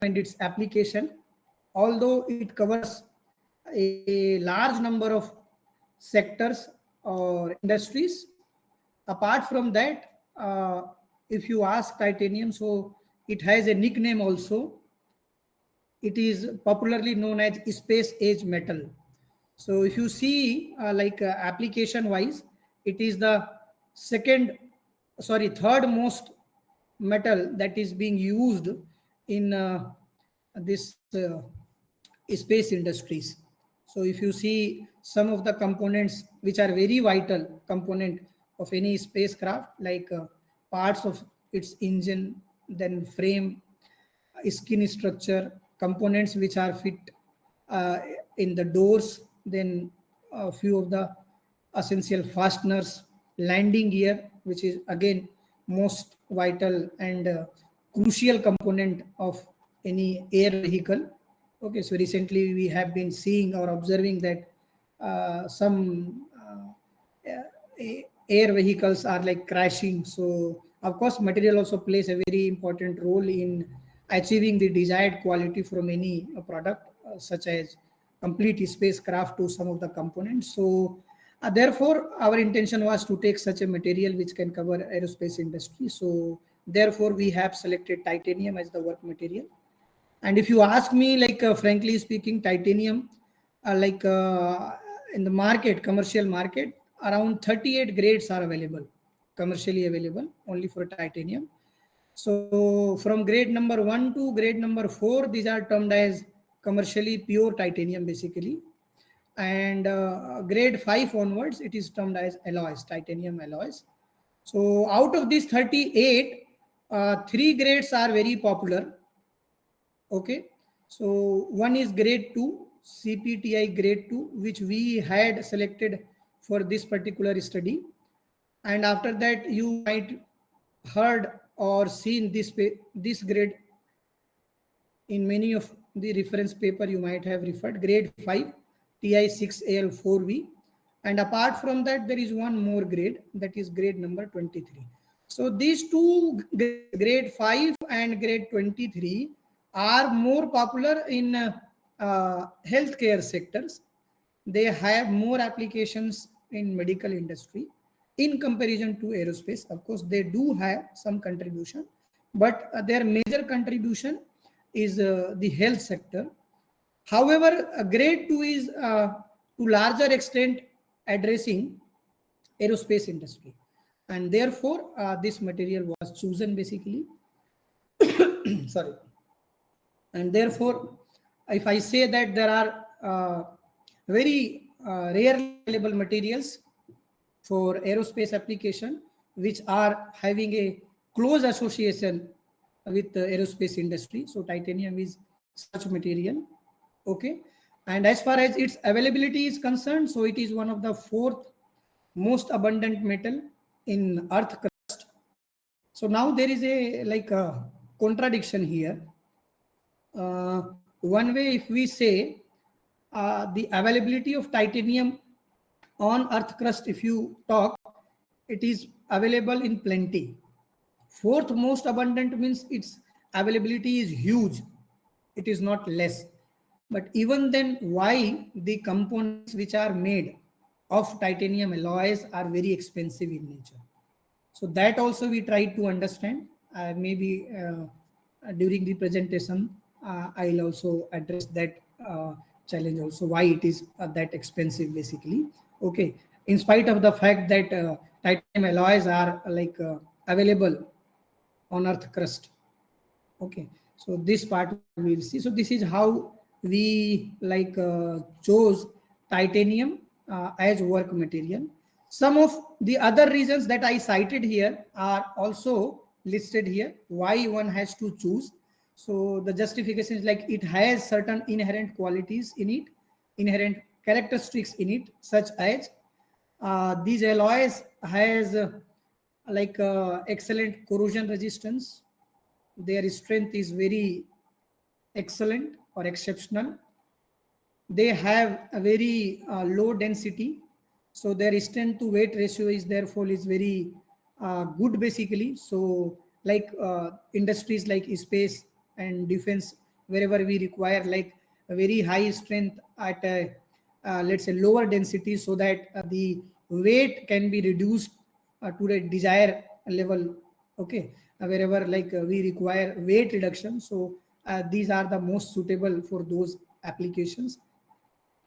and its application, although it covers a large number of sectors or industries. Apart from that, if you ask titanium, so it has a nickname also. It is popularly known as space age metal. So if you see application wise, it is the third most metal that is being used in this space industries. So if you see some of the components which are very vital component of any spacecraft, like parts of its engine, then frame, skin structure, components which are fit uh, in the doors, then a few of the essential fasteners, landing gear, which is again most vital and crucial component of any air vehicle. Okay, so recently we have been seeing or observing that some air vehicles are like crashing. So of course material also plays a very important role in achieving the desired quality from any product, such as complete spacecraft to some of the components. So therefore our intention was to take such a material which can cover aerospace industry. So therefore we have selected titanium as the work material. And if you ask me, like frankly speaking, titanium, like in the market, commercial market, around 38 grades are available, commercially available only for titanium. So from grade number 1 to grade number 4, these are termed as commercially pure titanium basically. And grade 5 onwards, it is termed as alloys, titanium alloys. So out of these 38, three grades are very popular. Okay, so one is grade 2, CPTI grade 2, which we had selected for this particular study. And after that, you might heard or seen this grade in many of the reference paper. You might have referred grade 5, TI6AL4V. And apart from that, there is one more grade, that is grade number 23. So these two grades, grade 5 and grade 23, are more popular in healthcare sectors. They have more applications in medical industry in comparison to aerospace. Of course, they do have some contribution, but their major contribution is the health sector. However, grade 2 is to larger extent addressing aerospace industry, and therefore this material was chosen basically. Sorry. And therefore, if I say that there are very rarely available materials for aerospace application which are having a close association with the aerospace industry, so titanium is such material. Okay, and as far as its availability is concerned, so it is one of the fourth most abundant metal in earth crust. So now there is a like a contradiction here. One way, if we say the availability of titanium on earth crust, if you talk, it is available in plenty. Fourth most abundant means its availability is huge, it is not less. But even then, why the components which are made of titanium alloys are very expensive in nature? So that also we try to understand. Maybe during the presentation, I'll also address that challenge also, why it is that expensive basically. Okay, in spite of the fact that titanium alloys are available on earth crust. Okay, so this part we'll see. So this is how we chose titanium as work material. Some of the other reasons that I cited here are also listed here, why one has to choose. So the justification is like it has certain inherent qualities in it, inherent characteristics in it, such as these alloys has excellent corrosion resistance. Their strength is very excellent or exceptional. They have a very low density, so their strength to weight ratio is therefore is very good basically. So industries like space and defense wherever we require like a very high strength at a let's say lower density, so that the weight can be reduced to the desired level. Okay, wherever like we require weight reduction, so these are the most suitable for those applications.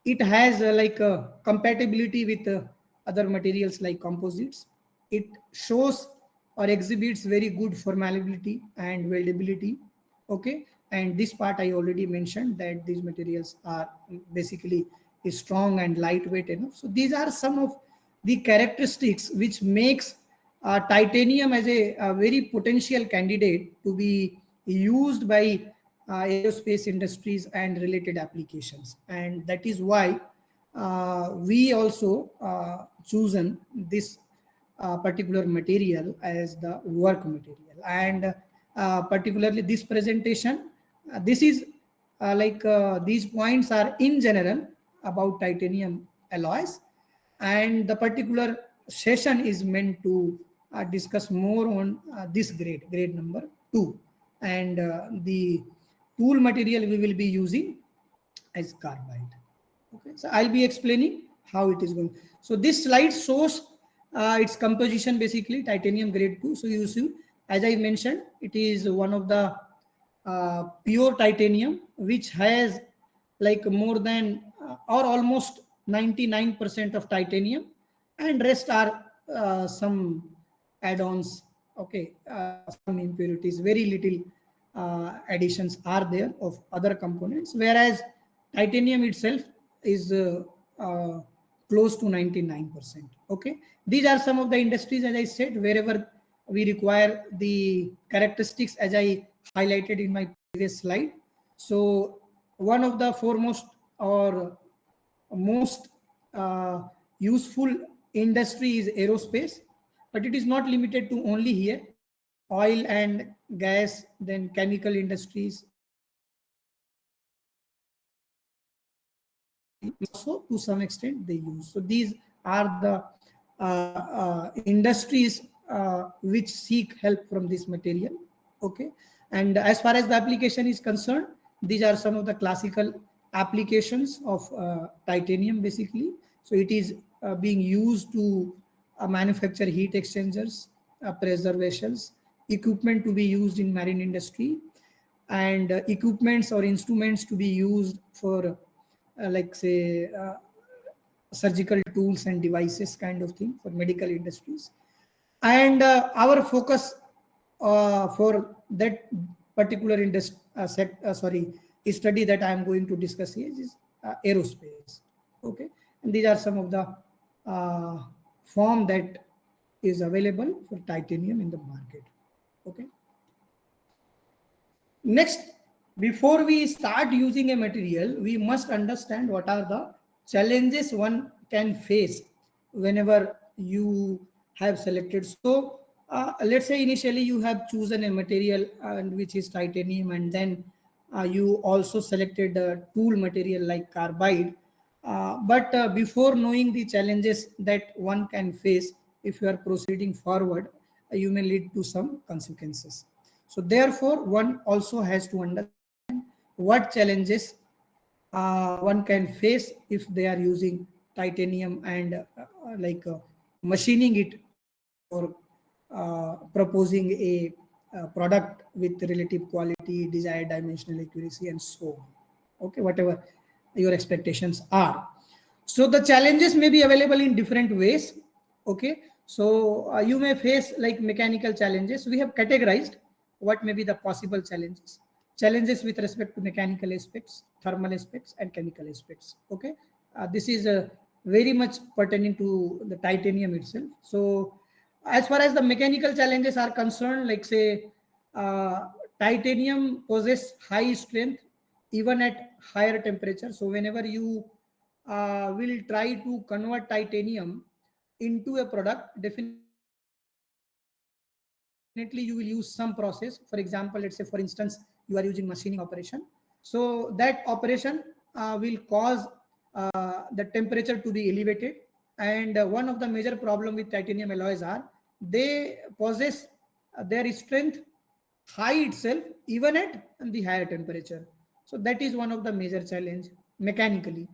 It has like compatibility with other materials like composites. It shows or exhibits very good formability and weldability. Okay, and this part I already mentioned that these materials are basically strong and lightweight enough. So these are some of the characteristics which makes titanium as a very potential candidate to be used by aerospace industries and related applications, and that is why we also chosen this particular material as the work material. And particularly this presentation, this is these points are in general about titanium alloys, and the particular session is meant to discuss more on this grade number 2, and the tool material we will be using as carbide. Okay, so I'll be explaining how it is going. So this slide shows its composition, basically titanium grade 2. So you see, as I mentioned, it is one of the pure titanium which has like more than or almost 99% of titanium, and rest are some add-ons. Okay, some impurities, very little additions are there of other components, whereas titanium itself is uh, close to 99%. Okay, these are some of the industries, as I said, wherever we require the characteristics as I highlighted in my previous slide. So one of the foremost or most useful industry is aerospace, but it is not limited to only here. Oil and gas, then chemical industries, also to some extent they use. So these are the industries which seek help from this material. Okay, and as far as the application is concerned, these are some of the classical applications of titanium, basically. So it is being used to manufacture heat exchangers, pressure vessels, equipment to be used in marine industry, and equipments or instruments to be used for like say surgical tools and devices kind of thing for medical industries. And our focus for that particular study that I am going to discuss here is aerospace. Okay, and these are some of the form that is available for titanium in the market. Okay, next, before we start using a material, we must understand what are the challenges one can face whenever you have selected. So, let's say initially you have chosen a material which is titanium, and then you also selected a tool material like carbide. But before knowing the challenges that one can face if you are proceeding forward, you may lead to some consequences. So therefore, one also has to understand what challenges one can face if they are using titanium and machining it or proposing a product with relative quality, desired dimensional accuracy, and so on. Okay, whatever your expectations are. So the challenges may be available in different ways. Okay, so you may face like mechanical challenges. We have categorized what may be the possible challenges. Challenges with respect to mechanical aspects, thermal aspects, and chemical aspects. Okay, this is very much pertaining to the titanium itself. So as far as the mechanical challenges are concerned, like say titanium possesses high strength even at higher temperature. So whenever you will try to convert titanium into a product, definitely you will use some process. For example, let's say for instance you are using machining operation. So that operation will cause the temperature to be elevated. And one of the major problem with titanium alloys are they possess their strength high itself even at the higher temperature. So that is one of the major challenge mechanically.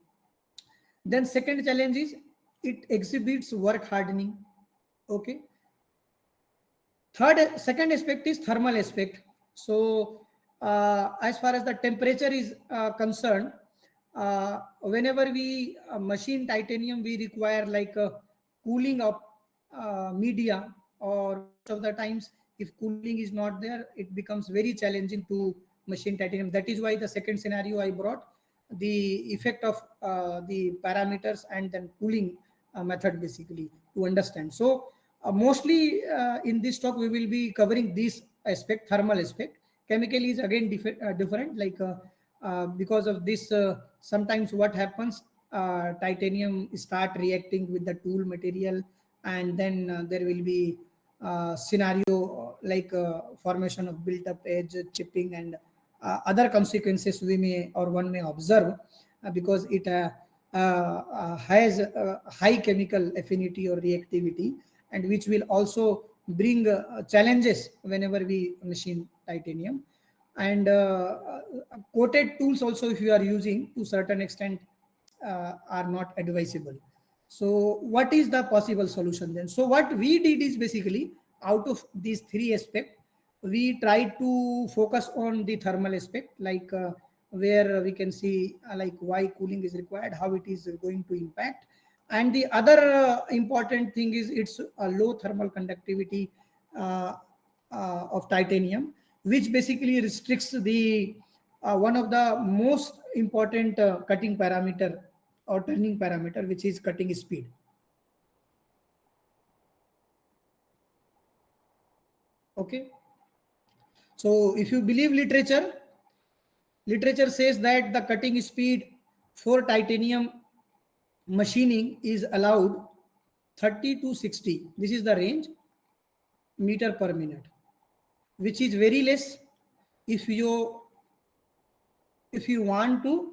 Then second challenge is it exhibits work hardening. Okay. Second aspect is thermal aspect. So as far as the temperature is concerned, whenever we machine titanium, we require like a cooling of media, or most of the times if cooling is not there, it becomes very challenging to machine titanium. That is why the second scenario I brought, the effect of the parameters and then cooling method basically to understand. So mostly in this talk we will be covering this aspect, thermal aspect. Chemical is again different, like because of this sometimes what happens, titanium start reacting with the tool material, and then there will be scenario like formation of built up edge, chipping, and other consequences we may or one may observe because it has high chemical affinity or reactivity, and which will also bring challenges whenever we machine titanium. And coated tools also, if you are using to certain extent, are not advisable. So what is the possible solution then? So what we did is basically, out of these three aspects, we tried to focus on the thermal aspect, like where we can see like why cooling is required, how it is going to impact. And the other important thing is its low thermal conductivity uh, of titanium, which basically restricts the one of the most important cutting parameter or turning parameter, which is cutting speed. Okay. So if you believe literature, literature says that the cutting speed for titanium machining is allowed 30 to 60. This is the range, meter per minute, which is very less if you want to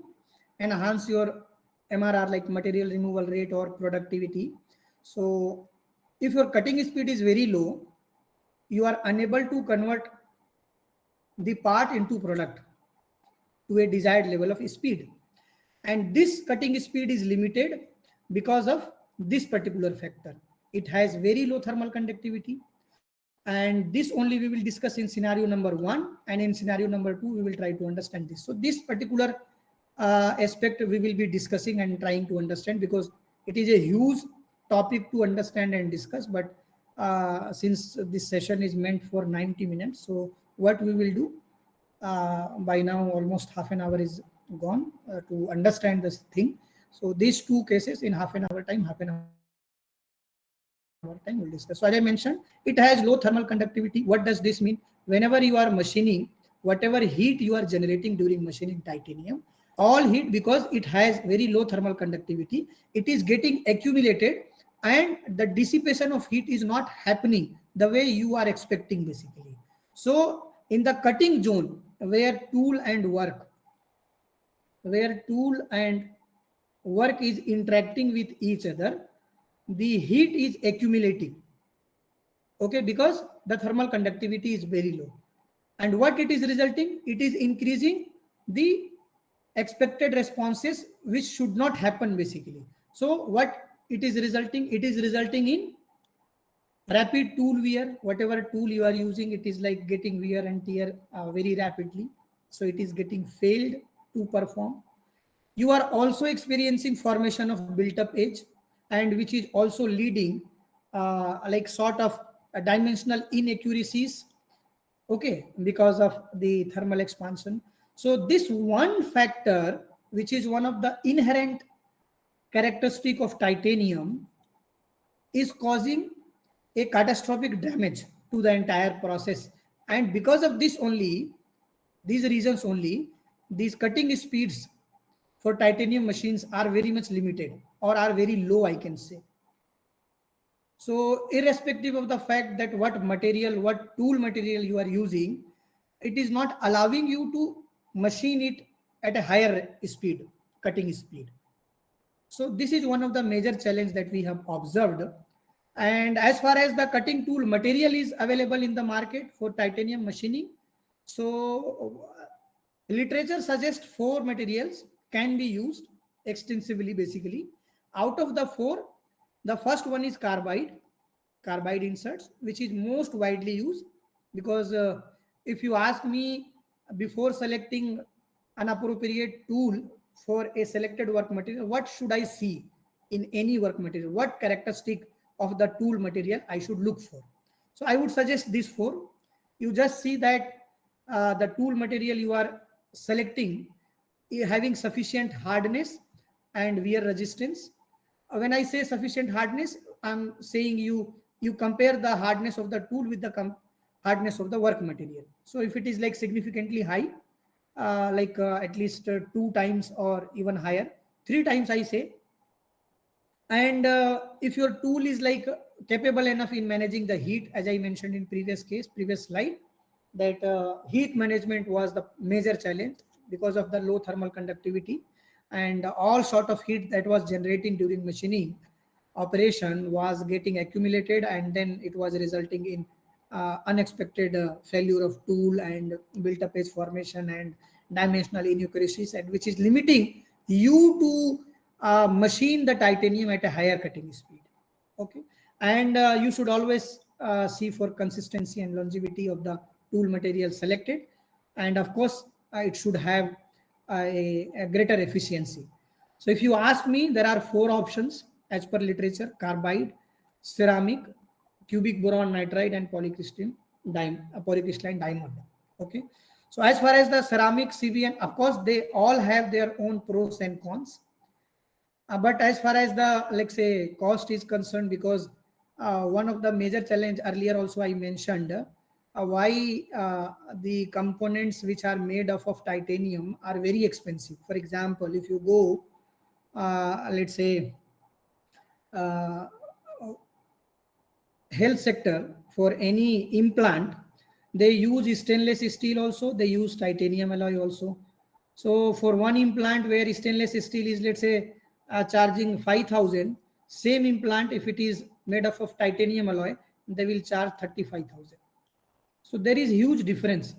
enhance your MRR, like material removal rate or productivity. So if your cutting speed is very low, you are unable to convert the part into product to a desired level of speed. And this cutting speed is limited because of this particular factor. It has very low thermal conductivity, and this only we will discuss in scenario number 1, and in scenario number 2 we will try to understand this. So this particular aspect we will be discussing and trying to understand, because it is a huge topic to understand and discuss. But since this session is meant for 90 minutes, so what we will do, by now almost half an hour is gone to understand this thing. So these two cases in half an hour time we'll discuss. So as I mentioned, it has low thermal conductivity. What does this mean? Whenever you are machining, whatever heat you are generating during machining titanium, all heat, because it has very low thermal conductivity, it is getting accumulated, and the dissipation of heat is not happening the way you are expecting basically. So in the cutting zone where tool and work is interacting with each other, the heat is accumulating. Okay, because the thermal conductivity is very low. And what it is resulting? It is increasing the expected responses, which should not happen basically. So what it is resulting? It is resulting in rapid tool wear. Whatever tool you are using, it is like getting wear and tear very rapidly. So it is getting failed to perform. You are also experiencing formation of built up edge, and which is also leading like sort of dimensional inaccuracies, okay, because of the thermal expansion. So this one factor, which is one of the inherent characteristic of titanium, is causing a catastrophic damage to the entire process. And because of this only, these reasons only, these cutting speeds for titanium machines are very much limited, or are very low, I can say. So irrespective of the fact that what material, what tool material you are using, it is not allowing you to machine it at a higher speed, cutting speed. So this is one of the major challenge that we have observed. And as far as the cutting tool material is available in the market for titanium machining, so Literature suggests four materials can be used extensively basically. Out of the four, the first one is carbide inserts, which is most widely used because if you ask me before selecting an appropriate tool for a selected work material, what should I see in any work material? What characteristic of the tool material I should look for? So I would suggest these four. You just see that the tool material you are selecting having sufficient hardness and wear resistance. When I say sufficient hardness, I'm saying you compare the hardness of the tool with the hardness of the work material. So if it is like significantly high, at least two times or even higher, three times I say, and if your tool is like capable enough in managing the heat, as I mentioned in previous slide, that heat management was the major challenge because of the low thermal conductivity and all sort of heat that was generating during machining operation was getting accumulated, and then it was resulting in unexpected failure of tool and built up edge formation and dimensional inaccuracies, and which is limiting you to machine the titanium at a higher cutting speed. Okay, and you should always see for consistency and longevity of the tool material selected, and of course it should have a greater efficiency. So if you ask me, there are four options as per literature: carbide, ceramic, cubic boron nitride, and polycrystalline diamond. Okay. So as far as the ceramic CBN, of course, they all have their own pros and cons. But as far as the, let's say, cost is concerned, because one of the major challenge earlier also I mentioned, why the components which are made of titanium are very expensive. For example, if you go, let's say, uh, health sector for any implant, they use stainless steel also, they use titanium alloy also. So for one implant where stainless steel is, let's say, charging 5,000, same implant if it is made of titanium alloy, they will charge 35,000. So there is huge difference,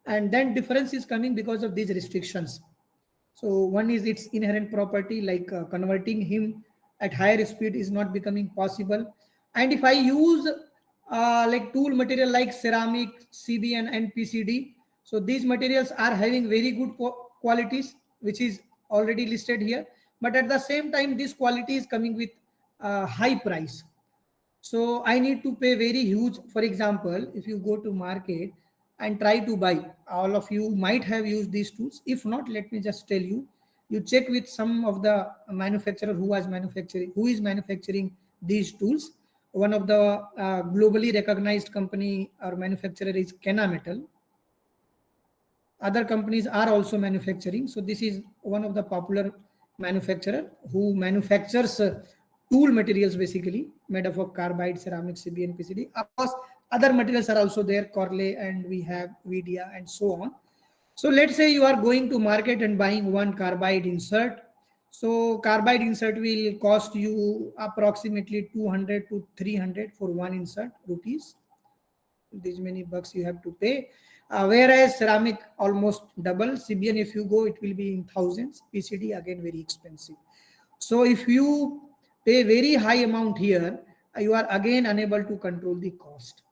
and then difference is coming because of these restrictions. So one is its inherent property, like converting him at higher speed is not becoming possible. And if I use like tool material like ceramic, CBN, and PCD, so these materials are having very good qualities, which is already listed here. But at the same time, this quality is coming with high price. So I need to pay very huge. For example, if you go to market and try to buy, all of you might have used these tools. If not, let me just tell you, you check with some of the manufacturer who is manufacturing these tools. One of the globally recognized company or manufacturer is Metal. Other companies are also manufacturing. So this is one of the popular manufacturer who manufactures tool materials basically made up of carbide, ceramic, CBN, PCD. Of course, other materials are also there, Corley, and we have Vidia and so on. So let's say you are going to market and buying one carbide insert. So carbide insert will cost you approximately 200 to 300 for one insert rupees. These many bucks you have to pay. Whereas ceramic almost double. CBN, if you go, it will be in thousands. PCD again very expensive. So if you pay very high amount here, you are again unable to control the cost.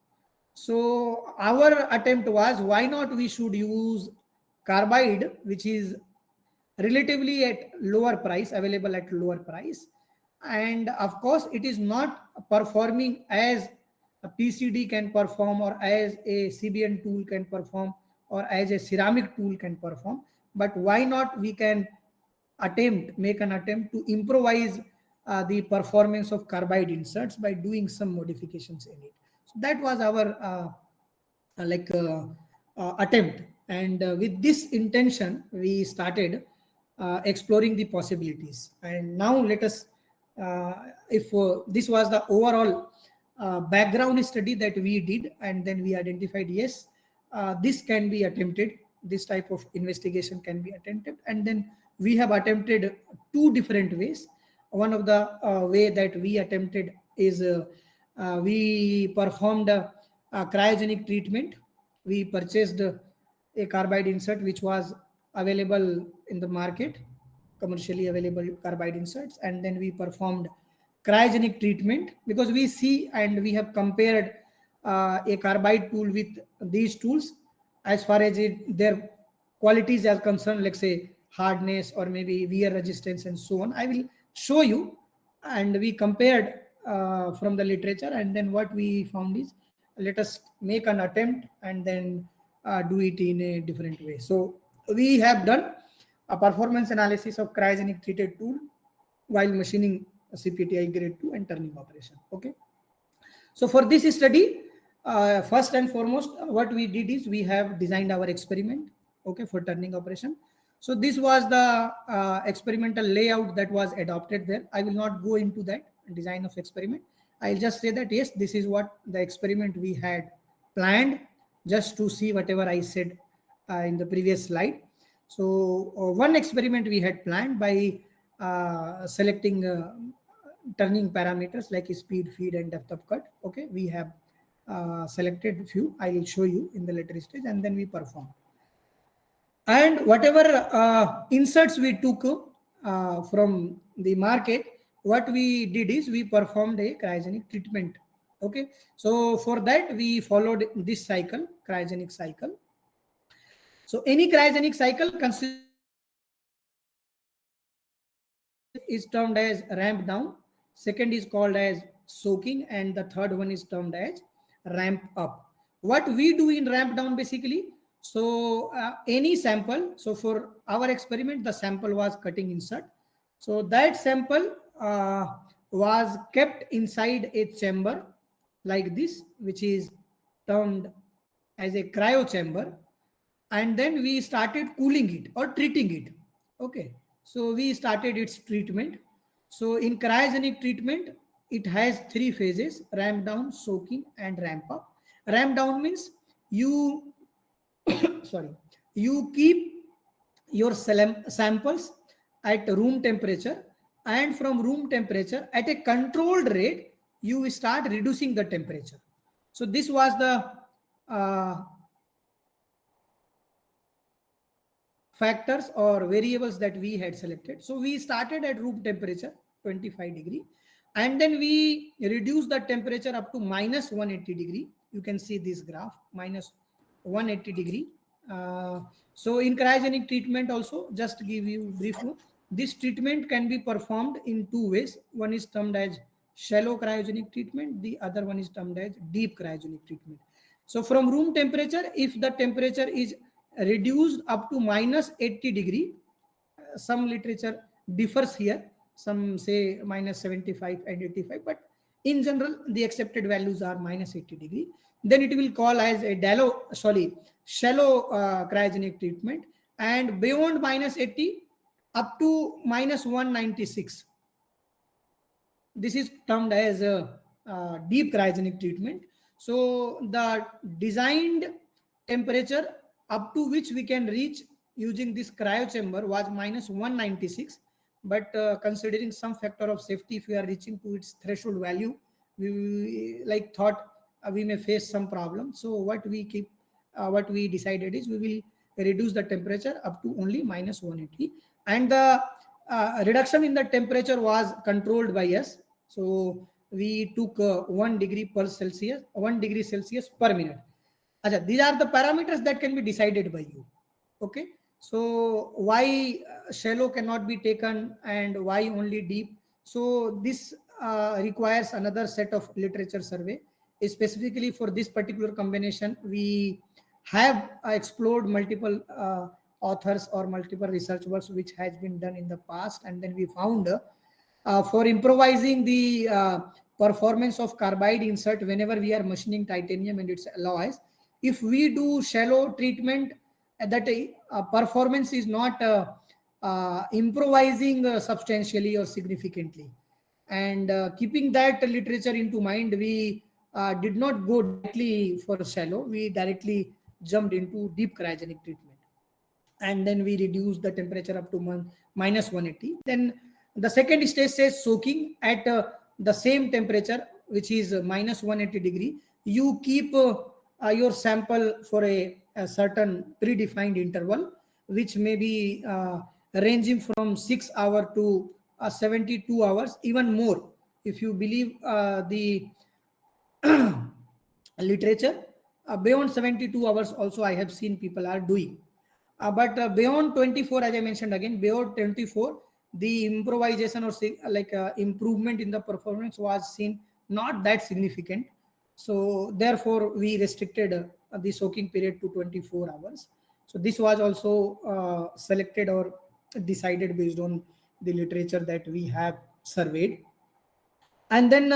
So our attempt was, why not we should use carbide, which is relatively at lower price, available at lower price, and of course it is not performing as a PCD can perform, or as a CBN tool can perform, or as a ceramic tool can perform. But why not we can make an attempt to improvise the performance of carbide inserts by doing some modifications in it. So that was our attempt, and with this intention we started exploring the possibilities. And now let us, if this was the overall background study that we did, and then we identified, yes, this can be attempted, this type of investigation can be attempted, and then we have attempted two different ways. One of the way that we attempted is we performed a cryogenic treatment. We purchased a carbide insert which was available in the market, commercially available carbide inserts, and then we performed cryogenic treatment, because we see and we have compared a carbide tool with these tools as far as their qualities are concerned, like say hardness or maybe wear resistance and so on. I will show you. And we compared from the literature, and then what we found is, let us make an attempt and then do it in a different way. So we have done a performance analysis of cryogenic treated tool while machining CPTI grade 2 and turning operation. Okay. So for this study, first and foremost, what we did is we have designed our experiment, okay, for turning operation. So this was the experimental layout that was adopted there. I will not go into that design of experiment. I'll just say that yes, this is what the experiment we had planned, just to see whatever I said in the previous slide. So one experiment we had planned by selecting turning parameters like speed, feed, and depth of cut. Okay, we have selected few. I will show you in the later stage, and then we perform. And whatever inserts we took from the market, what we did is we performed a cryogenic treatment. Okay, so for that we followed this cycle, cryogenic cycle. So any cryogenic cycle consists of three phases. First phase is termed as ramp down, second is called as soaking, and the third one is termed as ramp up. What we do in ramp down basically, so any sample, so for our experiment, the sample was cutting insert. So that sample was kept inside a chamber like this, which is termed as a cryo chamber, and then we started cooling it or treating it. Okay, so we started its treatment. So in cryogenic treatment, it has three phases: ramp down, soaking, and ramp up. Ramp down means you sorry, you keep your samples at room temperature, and from room temperature at a controlled rate you start reducing the temperature. So this was the uh, factors or variables that we had selected. So we started at room temperature 25 degree, and then we reduced the temperature up to minus 180 degree. You can see this graph, minus 180 degree. So in cryogenic treatment also, just to give you brief, this treatment can be performed in two ways. One is termed as shallow cryogenic treatment, the other one is termed as deep cryogenic treatment. So from room temperature, if the temperature is reduced up to minus 80 degree, some literature differs here. Some say minus 75 and 85, but in general, the accepted values are minus 80 degree. Then it will call as a shallow cryogenic treatment. And beyond minus 80, up to minus 196, this is termed as a deep cryogenic treatment. So the designed temperature up to which we can reach using this cryo chamber was minus 196. But considering some factor of safety, if we are reaching to its threshold value, we like thought we may face some problem. So what we decided is we will reduce the temperature up to only minus 180, and the reduction in the temperature was controlled by us. So we took 1 degree per Celsius, 1 degree Celsius per minute. Achha, these are the parameters that can be decided by you. Okay. So why shallow cannot be taken and why only deep? So this requires another set of literature survey. Specifically for this particular combination, we have explored multiple authors or multiple research works which has been done in the past, and then we found for improvising the performance of carbide insert whenever we are machining titanium and its alloys, if we do shallow treatment, that performance is not improvising substantially or significantly. And keeping that literature into mind, we did not go directly for shallow, we directly jumped into deep cryogenic treatment, and then we reduce the temperature up to minus 180. Then the second stage says soaking at the same temperature, which is minus 180 degree. You keep your sample for a certain predefined interval which may be ranging from 6 hours to 72 hours, even more. If you believe the literature, beyond 72 hours also I have seen people are doing. But beyond 24, as I mentioned again, beyond 24, the improvisation or like improvement in the performance was seen not that significant. So therefore, we restricted the soaking period to 24 hours. So this was also selected or decided based on the literature that we have surveyed. And then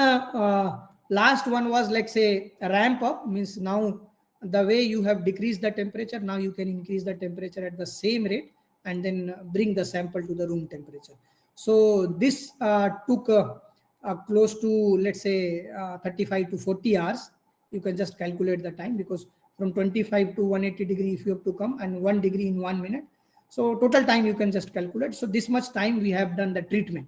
last one was like say a ramp up, means now the way you have decreased the temperature, now you can increase the temperature at the same rate and then bring the sample to the room temperature. So this took close to, let's say, 35 to 40 hours. You can just calculate the time, because from 25 to 180 degree if you have to come, and 1 degree in 1 minute, so total time you can just calculate. So this much time we have done the treatment.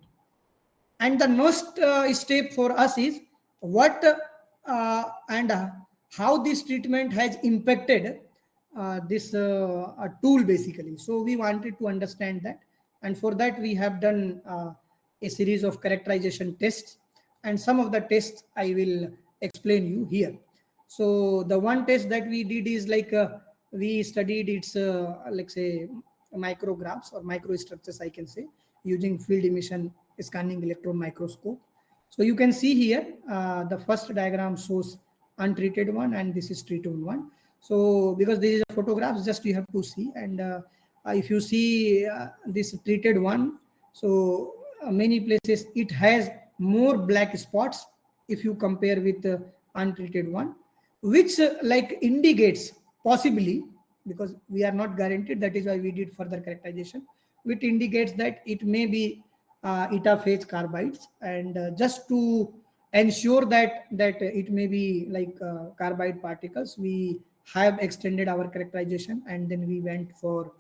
And the next step for us is what and how this treatment has impacted this tool basically. So we wanted to understand that, and for that we have done a series of characterization tests, and some of the tests I will explain you here. So the one test that we did is like we studied its like say micrographs or microstructures, I can say, using field emission scanning electron microscope. So you can see here the first diagram shows untreated one, and this is treated one. So because this is a photographs, just you have to see. And if you see this treated one, so many places it has more black spots if you compare with the untreated one, which like indicates possibly, because we are not guaranteed, that is why we did further characterization, which indicates that it may be eta phase carbides. And just to ensure that it may be like carbide particles, we have extended our characterization, and then we went for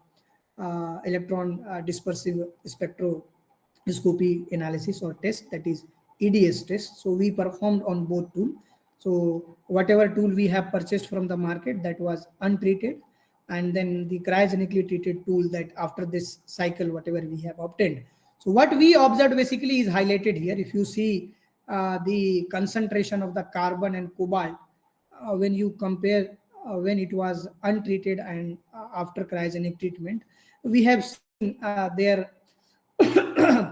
electron dispersive spectroscopy analysis or test, that is EDS test. So we performed on both tool. So whatever tool we have purchased from the market, that was untreated, and then the cryogenically treated tool that after this cycle whatever we have obtained. So what we observed basically is highlighted here. If you see the concentration of the carbon and cobalt when you compare when it was untreated and after cryogenic treatment, we have seen their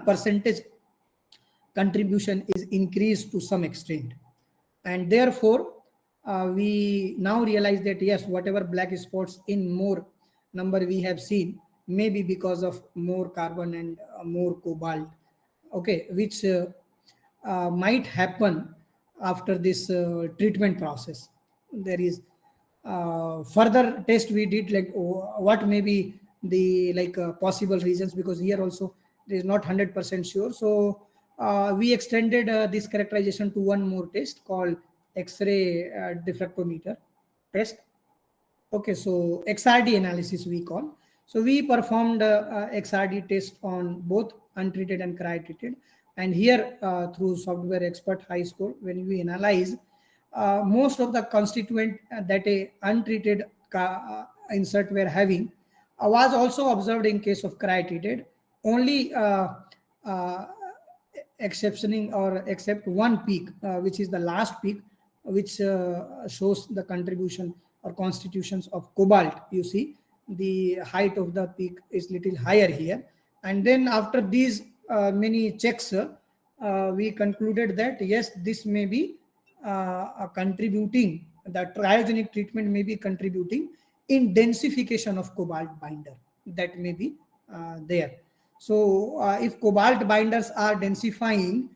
percentage contribution is increased to some extent. And therefore we now realize that yes, whatever black spots in more number we have seen may be because of more carbon and more cobalt, okay, which might happen after this treatment process. There is further test we did, like what may be the like possible reasons, because here also there is not 100% sure. So we extended this characterization to one more test called X-ray diffractometer test. Okay, so XRD analysis we call. So we performed XRD test on both untreated and cryo-treated. And here through software expert high score, when we analyze most of the constituent that a untreated insert were having was also observed in case of cryo-treated. Only uh, exceptioning or except one peak, which is the last peak, which shows the contribution or constitutions of cobalt. You see the height of the peak is little higher here. And then after these many checks, we concluded that yes, this may be contributing, the cryogenic treatment may be contributing in densification of cobalt binder, that may be there. So if cobalt binders are densifying,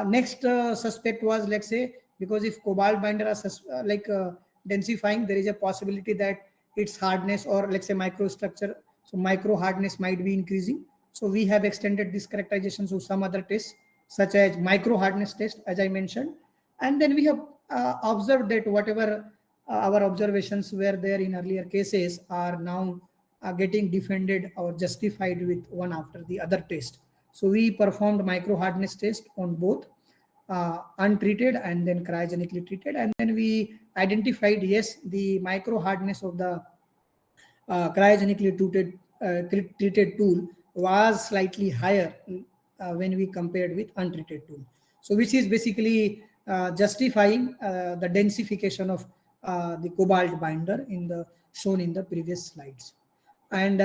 next suspect was, let's say, because if cobalt binder are densifying, there is a possibility that its hardness or let's say microstructure, so micro hardness might be increasing. So we have extended this characterization to some other tests such as micro hardness test, as I mentioned. And then we have observed that whatever our observations were there in earlier cases are now getting defended or justified with one after the other test. So we performed micro hardness test on both untreated and then cryogenically treated, and then we identified yes, the micro hardness of the cryogenically treated treated tool was slightly higher when we compared with untreated tool. So which is basically justifying the densification of the cobalt binder in the shown in the previous slides. And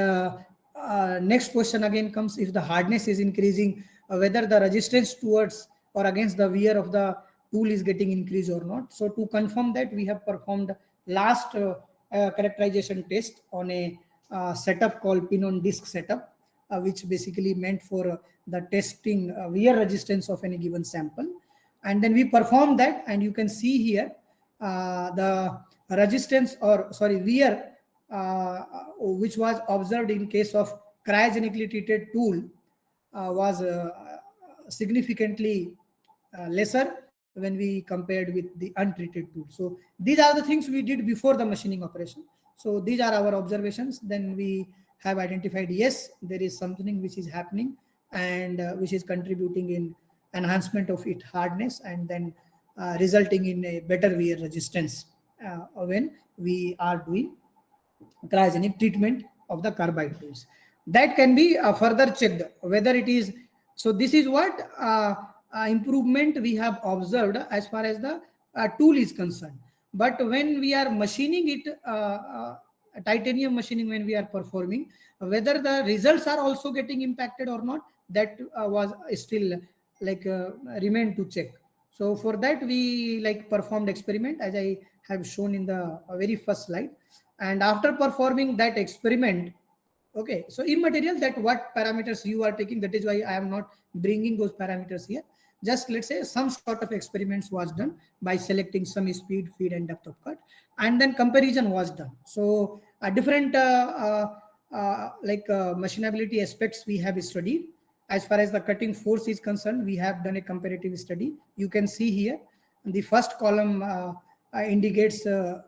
next question again comes, if the hardness is increasing, whether the resistance towards or against the wear of the tool is getting increased or not. So to confirm that, we have performed last characterization test on a setup called pin on disc setup, which basically meant for the testing wear resistance of any given sample. And then we performed that, and you can see here the resistance, or sorry, wear which was observed in case of cryogenically treated tool was significantly lesser when we compared with the untreated tool. So these are the things we did before the machining operation. So these are our observations. Then we have identified, yes, there is something which is happening and which is contributing in enhancement of its hardness, and then resulting in a better wear resistance when we are doing cryogenic treatment of the carbide tools. That can be further checked whether it is. So this is what improvement we have observed as far as the tool is concerned. But when we are machining it, titanium machining, when we are performing, whether the results are also getting impacted or not, that was still like remain to check. So for that, we like performed experiment as I have shown in the very first slide. And after performing that experiment, okay, so immaterial that what parameters you are taking, that is why I am not bringing those parameters here. Just let's say some sort of experiments was done by selecting some speed, feed, and depth of cut, and then comparison was done. So different machinability aspects we have studied. As far as the cutting force is concerned, we have done a comparative study. You can see here the first column indicates the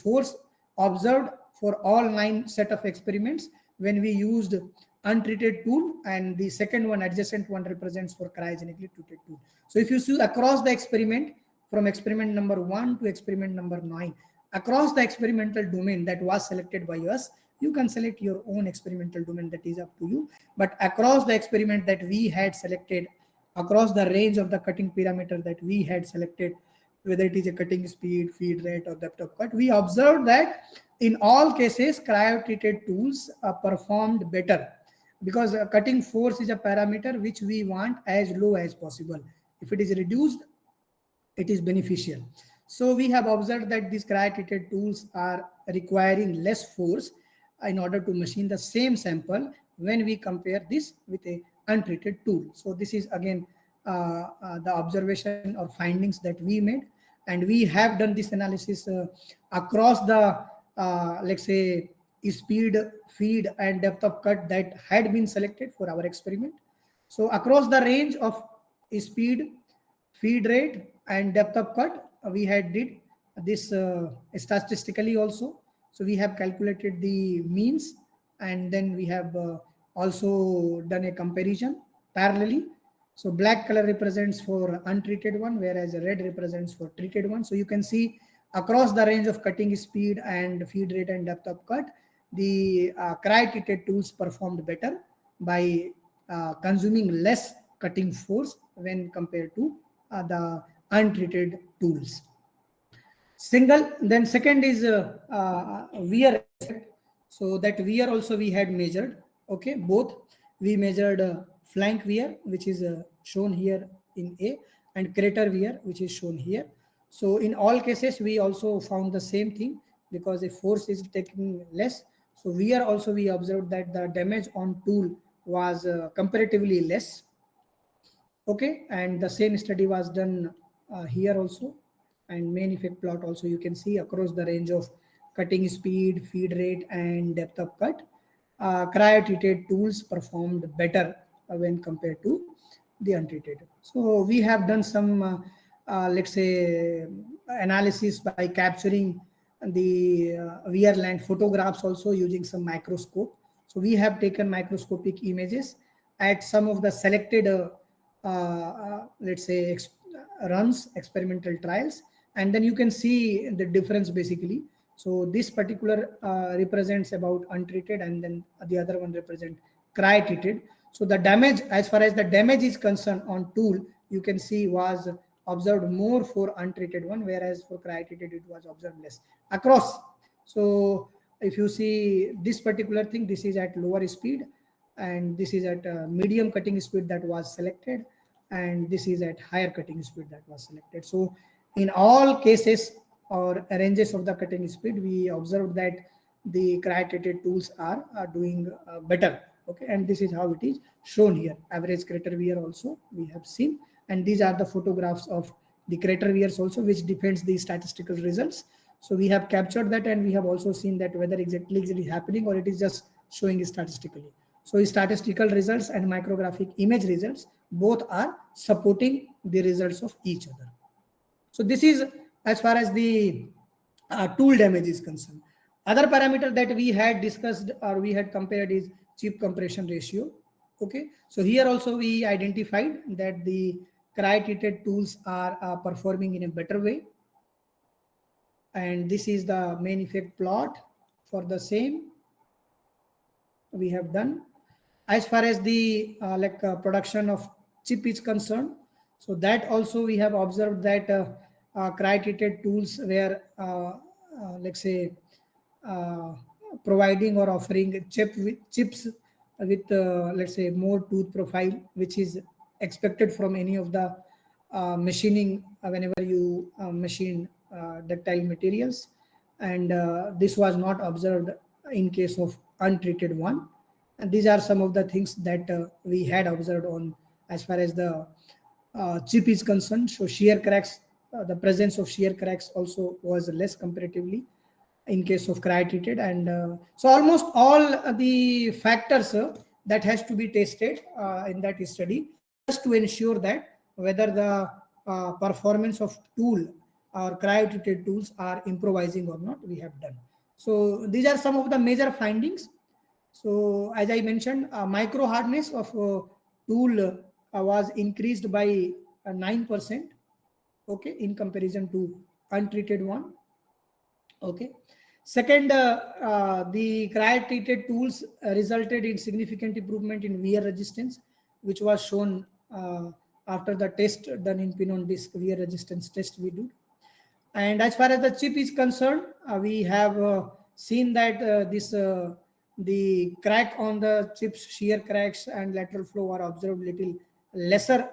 force observed for all 9 set of experiments when we used untreated tool, and the second one, adjacent one, represents for cryogenically treated tool. So if you see across the experiment, from experiment number 1 to experiment number 9, across the experimental domain that was selected by us, you can select your own experimental domain, that is up to you. But across the experiment that we had selected, across the range of the cutting parameter that we had selected, whether it is a cutting speed, feed rate, or depth of cut, we observed that in all cases, cryo-treated tools performed better, because cutting force is a parameter which we want as low as possible. If it is reduced, it is beneficial. So we have observed that these cryo-treated tools are requiring less force in order to machine the same sample when we compare this with a untreated tool. So this is again the observation or findings that we made, and we have done this analysis across the let's say speed, feed, and depth of cut that had been selected for our experiment. So across the range of speed, feed rate, and depth of cut, we had did this statistically also. So we have calculated the means, and then we have also done a comparison parallelly. So black color represents for untreated one, whereas red represents for treated one. So you can see across the range of cutting speed and feed rate and depth of cut, the cryo-treated tools performed better by consuming less cutting force when compared to the untreated tools. Single, then second is wear aspect. So that wear also we had measured. Okay, both we measured flank wear, which is shown here in A, and crater wear, which is shown here. So in all cases, we also found the same thing, because if force is taking less, so wear also we observed that the damage on tool was comparatively less. Okay, and the same study was done here also, and main effect plot also you can see across the range of cutting speed, feed rate, and depth of cut. Cryo-treated tools performed better when compared to the untreated. So we have done some, let's say, analysis by capturing the wear land photographs also using some microscope. So we have taken microscopic images at some of the selected, let's say, runs, experimental trials, and then you can see the difference basically. So this particular represents about untreated, and then the other one represent cry-treated. So the damage, as far as the damage is concerned on tool, you can see was observed more for untreated one, whereas for cry-treated it was observed less across. So if you see this particular thing, this is at lower speed, and this is at medium cutting speed that was selected, and this is at higher cutting speed that was selected. So in all cases or ranges of the cutting speed, we observed that the cry-treated tools are doing better. Okay, and this is how it is shown here. Average crater wear also we have seen, and these are the photographs of the crater wears also, which depends the statistical results. So we have captured that, and we have also seen that whether exactly it is happening or it is just showing statistically. So statistical results and micrographic image results both are supporting the results of each other. So this is as far as the tool damage is concerned. Other parameter that we had discussed or we had compared is chip compression ratio. Okay, so here also we identified that the cry-treated tools are performing in a better way, and this is the main effect plot for the same we have done. As far as the production of chip is concerned, so that also we have observed that cry-treated tools were let's say providing or offering chips with let's say more tooth profile, which is expected from any of the machining whenever you machine ductile materials, and this was not observed in case of untreated one. And these are some of the things that we had observed on as far as the chip is concerned. So shear cracks, the presence of shear cracks also was less comparatively in case of cry-treated, and so almost all the factors that has to be tested in that study just to ensure that whether the performance of tool or cry-treated tools are improvising or not, we have done. So these are some of the major findings. So as I mentioned, micro hardness of tool was increased by 9%, okay, in comparison to untreated one. Okay. Second, the cryo-treated tools resulted in significant improvement in wear resistance, which was shown after the test done in pin on disc wear resistance test we do. And as far as the chip is concerned, we have seen that the crack on the chips, shear cracks and lateral flow are observed little lesser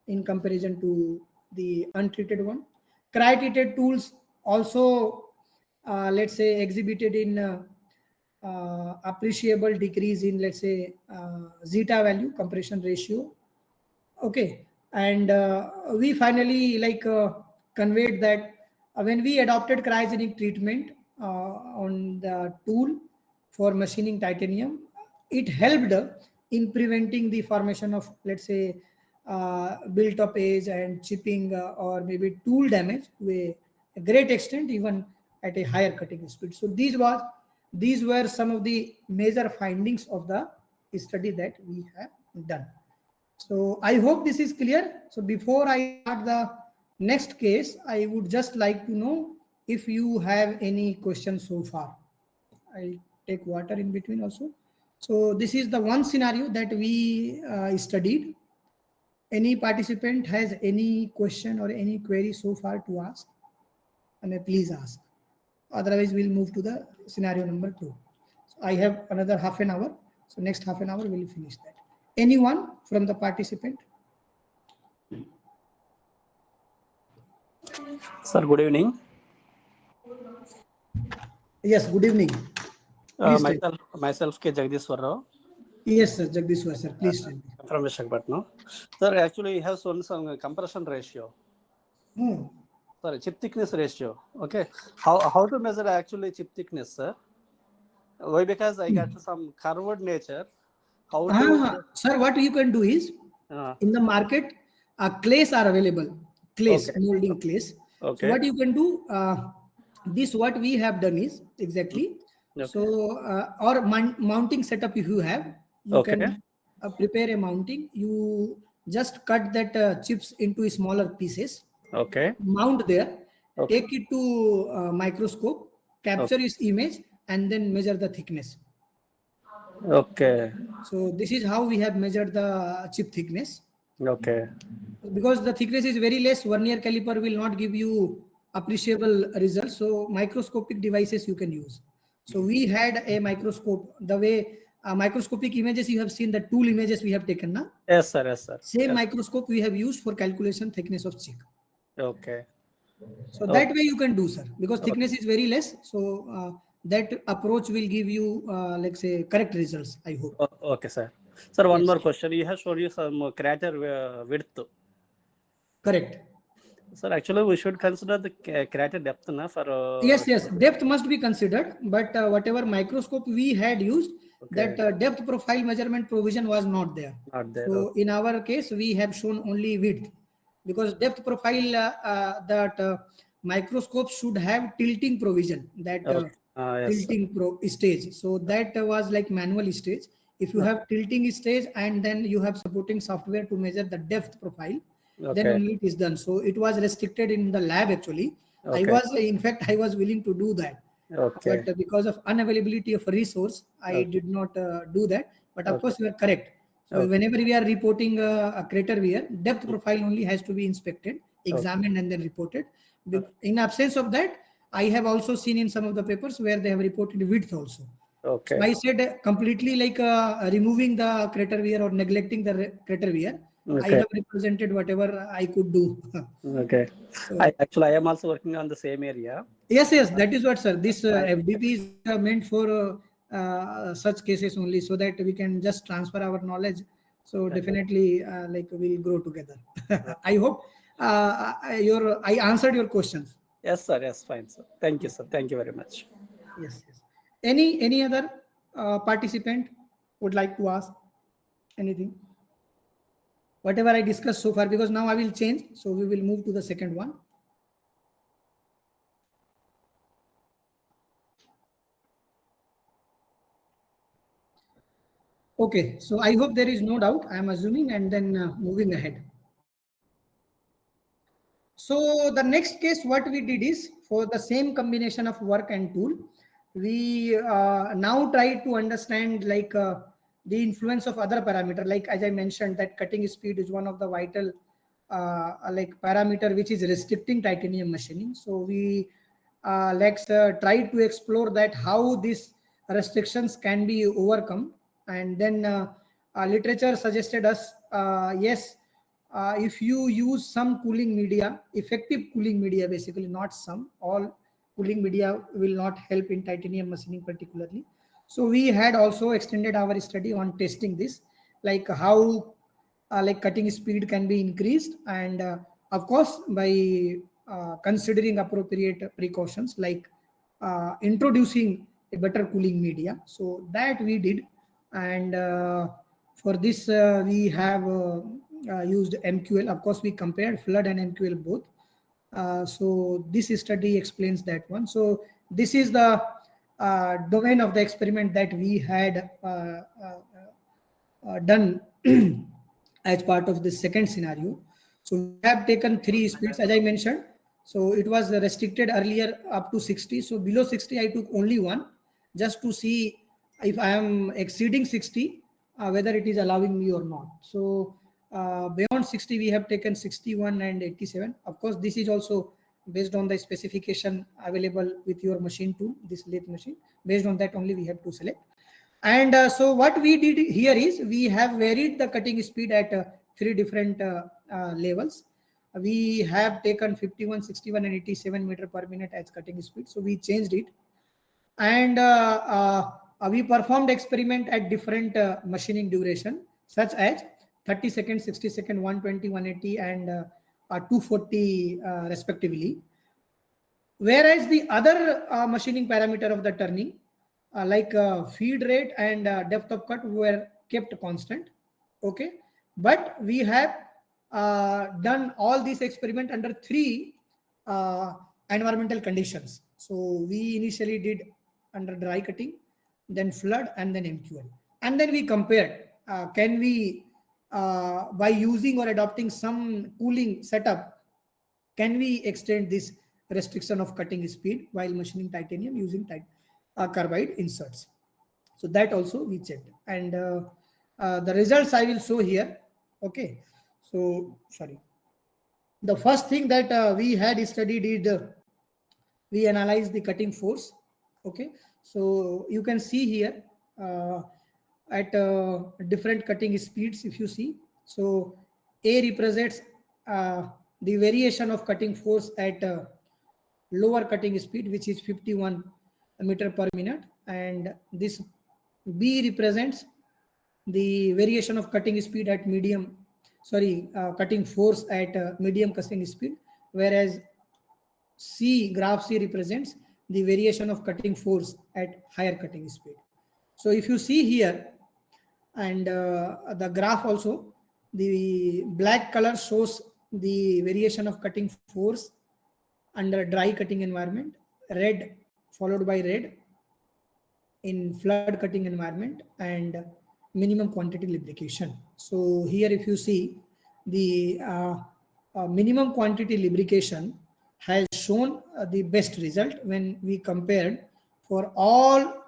in comparison to the untreated one. Cryo-treated tools also let's say exhibited in appreciable decrease in, let's say, zeta value, compression ratio. Okay, and we finally conveyed that when we adopted cryogenic treatment on the tool for machining titanium, it helped in preventing the formation of, let's say, built up edge and chipping or maybe tool damage to a great extent, even at a higher cutting speed. So these were some of the major findings of the study that we have done. So I hope this is clear. So before I start the next case, I would just like to know if you have any questions so far. I'll take water in between also. So this is the one scenario that we studied. Any participant has any question or any query so far to ask? And please ask. Otherwise, we'll move to the scenario number 2. So I have another half an hour. So next half an hour, we'll finish that. Anyone from the participant? Sir, good evening. Yes, good evening. Myself K. Jagdishwar Rao. Yes, sir, Jagdishwar, sir. Please tell me. From Visakhapatnam. Sir, actually, we have some compression ratio. Sorry, chip thickness ratio. Okay. How to measure actually chip thickness, sir? Why? Because I got some curved nature. How to... Sir, what you can do is, in the market, clays are available. Clays, okay. Molding clays. Okay. So what you can do, this what we have done is exactly. Okay. So or mounting setup if you have, you can prepare a mounting. You just cut that chips into smaller pieces. Okay. Mount there. Okay. Take it to microscope. capture its image, and then measure the thickness. Okay. So this is how we have measured the chip thickness. Okay. Because the thickness is very less, vernier caliper will not give you appreciable results. So microscopic devices you can use. So we had a microscope. The way microscopic images you have seen, the tool images we have taken now. Yes, sir. Yes, sir. Same Yes. microscope we have used for calculation thickness of chick. Okay. So Okay. that way you can do, sir, because thickness is very less. So that approach will give you, let's say, correct results, I hope. Okay, sir. Sir, one Yes. more question. You have shown you some crater width. Correct. Sir, actually, we should consider the crater depth na, for. Yes. Depth must be considered, but whatever microscope we had used, Okay. that depth profile measurement provision was not there. Not there. So in our case, we have shown only width, because depth profile that microscope should have tilting provision, that Okay. Yes, sir. tilting stage. So that was like manual stage. If you have tilting stage and then you have supporting software to measure the depth profile, then Okay. only it is done. So it was restricted in the lab actually. Okay. In fact, I was willing to do that. Okay. But because of unavailability of resource, I did not do that. But of course, you are correct. So whenever we are reporting a crater wear, depth profile only has to be inspected, examined, and then reported. In absence of that, I have also seen in some of the papers where they have reported width also. Okay. So I said completely like removing the crater wear or neglecting the crater wear. I have represented whatever I could do. Okay. So, I am also working on the same area. yes, that is what, sir. This FDP is meant for such cases only, so that we can just transfer our knowledge. So definitely, like we'll grow together. I hope I answered your questions. Yes, sir. Yes, fine, sir. Thank you, sir. Thank you very much. Yes. Any other participant would like to ask anything? Whatever I discussed so far, because now I will change. So we will move to the second one. Okay, so I hope there is no doubt. I am assuming, and then moving ahead. So the next case, what we did is, for the same combination of work and tool, we now try to understand like the influence of other parameter. Like as I mentioned, that cutting speed is one of the vital like parameter which is restricting titanium machining. So we let's try to explore that how these restrictions can be overcome, and then literature suggested us yes, if you use some cooling media, effective cooling media, basically not some, all cooling media will not help in titanium machining particularly. So we had also extended our study on testing this, like how like cutting speed can be increased, and of course by considering appropriate precautions like introducing a better cooling media. So that we did, and for this we have used MQL. Of course, we compared flood and MQL both. So this study explains that one. So this is the domain of the experiment that we had done as part of the second scenario. So we have taken three speeds, as I mentioned. So it was restricted earlier up to 60. So below 60, I took only one, just to see if I am exceeding 60, whether it is allowing me or not. So beyond 60, we have taken 61 and 87. Of course, this is also based on the specification available with your machine tool, this lathe machine. Based on that only we have to select. And so what we did here is we have varied the cutting speed at three different levels. We have taken 51, 61, and 87 meter per minute as cutting speed. So we changed it, and we performed experiment at different machining duration, such as 30 seconds, 60 seconds, 120, 180, and 240 respectively. Whereas the other machining parameter of the turning, like feed rate and depth of cut, were kept constant. Okay, but we have done all these experiment under three uh, environmental conditions. So we initially did under dry cutting, then flood, and then MQL, and then we compared. Can we, by using or adopting some cooling setup, can we extend this restriction of cutting speed while machining titanium using carbide inserts. So that also we checked, and the results I will show here. Okay, so sorry. The first thing that we had studied is we analyzed the cutting force. Okay, so you can see here uh, at different cutting speeds. If you see, so A represents the variation of cutting force at lower cutting speed, which is 51 meter per minute, and this B represents the variation of cutting speed at medium, cutting force at medium cutting speed, whereas graph C represents the variation of cutting force at higher cutting speed. So if you see here, and the graph also, the black color shows the variation of cutting force under dry cutting environment, red followed by red in flood cutting environment, and minimum quantity lubrication. So here if you see, the minimum quantity lubrication has shown the best result when we compared for all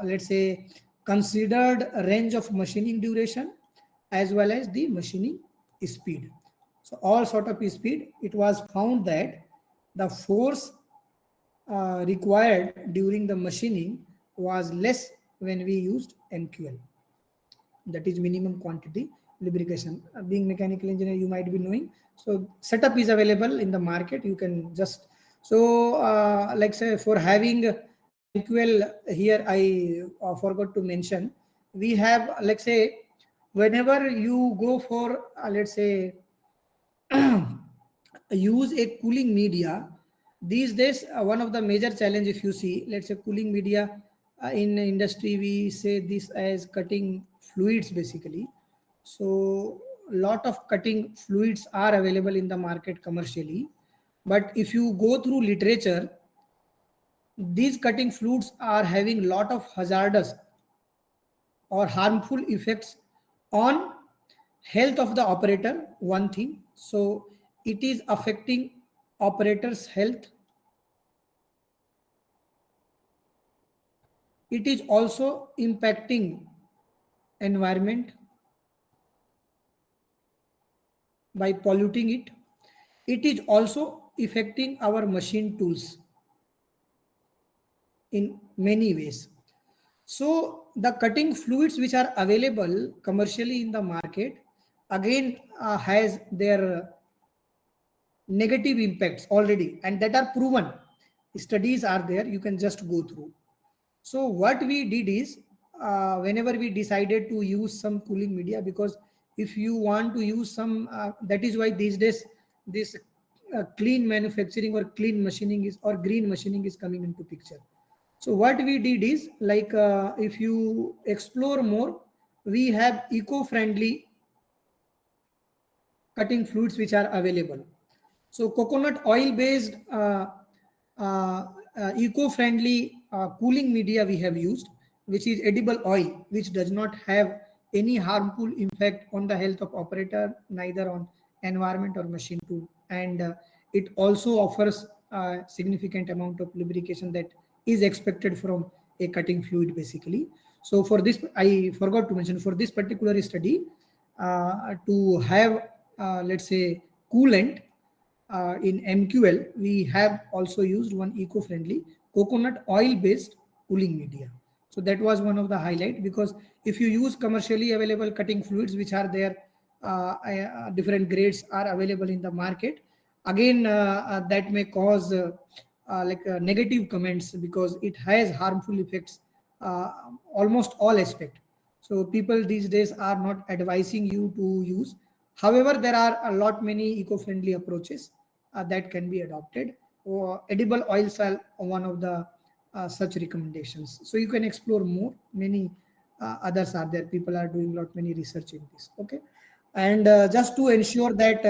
let's say considered range of machining duration as well as the machining speed. So all sort of speed, it was found that the force required during the machining was less when we used MQL, that is minimum quantity lubrication. Being mechanical engineer, you might be knowing, so setup is available in the market. You can just, so like say for having MQL here, I forgot to mention, we have, let's say, whenever you go for let's say use a cooling media these days, one of the major challenge, if you see, let's say cooling media in industry, we say this as cutting fluids basically. So lot of cutting fluids are available in the market commercially, but if you go through literature, these cutting fluids are having lot of hazardous or harmful effects on health of the operator, one thing. So it is affecting operator's health. It is also impacting environment by polluting it. It is also affecting our machine tools in many ways. So the cutting fluids which are available commercially in the market again has their negative impacts already, and that are proven. Studies are there, you can just go through. So what we did is, whenever we decided to use some cooling media, because if you want to use some, that is why these days this clean manufacturing or clean machining is, or green machining is coming into picture. So what we did is, like if you explore more, we have eco-friendly cutting fluids which are available. So coconut oil based eco-friendly cooling media we have used, which is edible oil, which does not have any harmful impact on the health of operator, neither on environment or machine tool. And it also offers a significant amount of lubrication that is expected from a cutting fluid basically. So for this, I forgot to mention, for this particular study, to have let's say coolant in MQL, we have also used one eco-friendly coconut oil-based cooling media. So that was one of the highlight, because if you use commercially available cutting fluids, which are there, different grades are available in the market. Again, that may cause negative comments, because it has harmful effects almost all aspect. So people these days are not advising you to use. However, there are a lot many eco-friendly approaches that can be adopted. Or edible oils are one of the such recommendations. So you can explore more. Many others are there. People are doing lot many research in this. Okay, and just to ensure that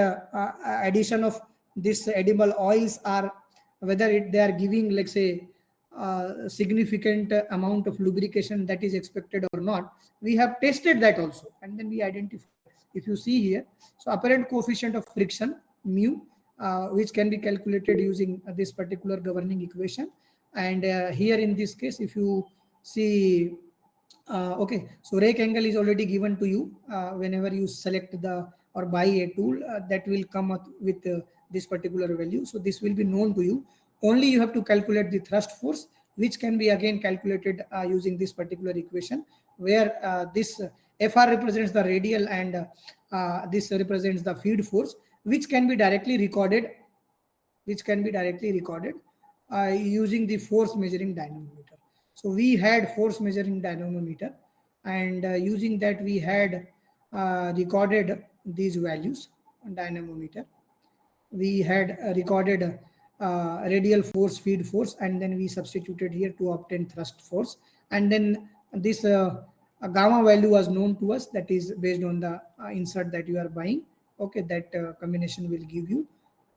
addition of this edible oils are, whether they are giving, let's say, significant amount of lubrication that is expected or not, we have tested that also, and then we identify. If you see here, so apparent coefficient of friction mu which can be calculated using this particular governing equation. And here in this case, if you see, okay, so rake angle is already given to you whenever you select the or buy a tool, that will come up with this particular value. So this will be known to you. Only you have to calculate the thrust force, which can be again calculated using this particular equation, where this Fr represents the radial and this represents the feed force, which can be directly recorded, using the force measuring dynamometer. So we had force measuring dynamometer, and using that we had recorded these values on dynamometer. We had recorded radial force, feed force, and then we substituted here to obtain thrust force. And then this gamma value was known to us, that is based on the insert that you are buying. Okay, that combination will give you.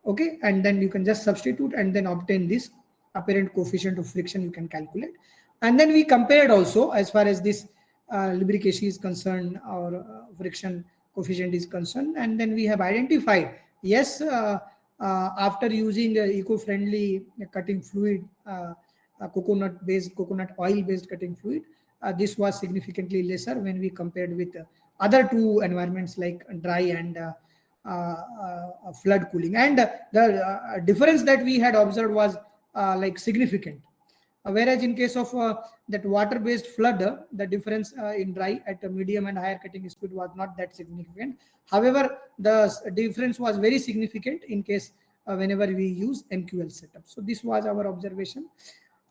Okay, and then you can just substitute and then obtain this apparent coefficient of friction you can calculate. And then we compared also as far as this lubrication is concerned, or friction coefficient is concerned, and then we have identified, yes, after using eco-friendly cutting fluid, coconut oil based cutting fluid, this was significantly lesser when we compared with other two environments like dry and flood cooling. And the difference that we had observed was like significant. Whereas in case of that water based flood, the difference in dry at a medium and higher cutting speed was not that significant. However, the difference was very significant in case whenever we use MQL setup. So this was our observation.